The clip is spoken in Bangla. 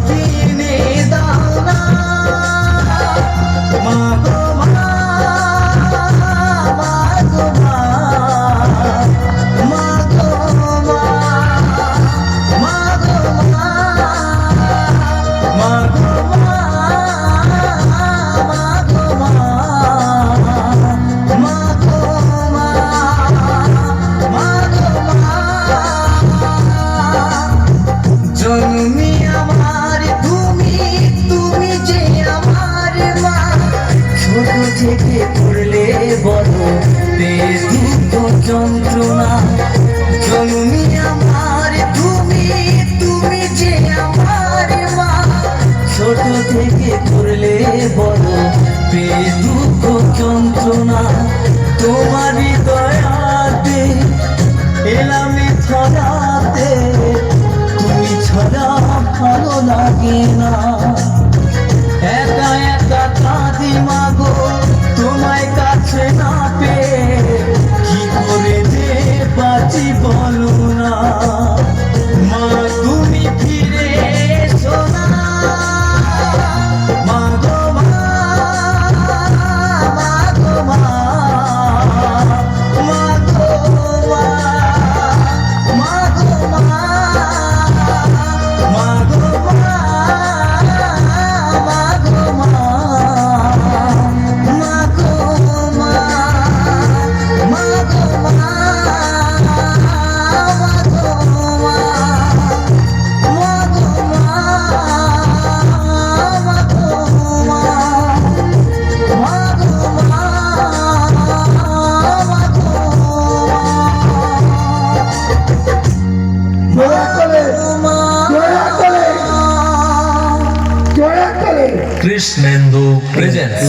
কিনে দাও না মা গো মা, মা গো মা, মা গো মা, মা গো মা, মা গো মা, মা গো মা, মা গো মা, মা গো মা। জন্মি আমার তুমি, তুমি যে আমার মা, ছোট থেকে পড়লে বড় বেশ দুঃখ যন্ত্রণা। জন্মি আমার তুমি, তুমি যে আমার মা, ছোট থেকে পড়লে বড় বেশ দুঃখ যন্ত্রণা। তোমারই দয়াতে এলাম ছড়াতে, তুমি ছড়া ভালো লাগে না। একা একা কাঁদি মাগো তোমায় কাছে না পেয়ে, কি করে যে বাঁচি বলো না। মা তুমি ফিরে এসো না মা গো মা, মা গো মা, মা গো মা, মা গো মা, মা গো মা, মা গো মা, মা গো মা, মা গো মা, Krishnendu presents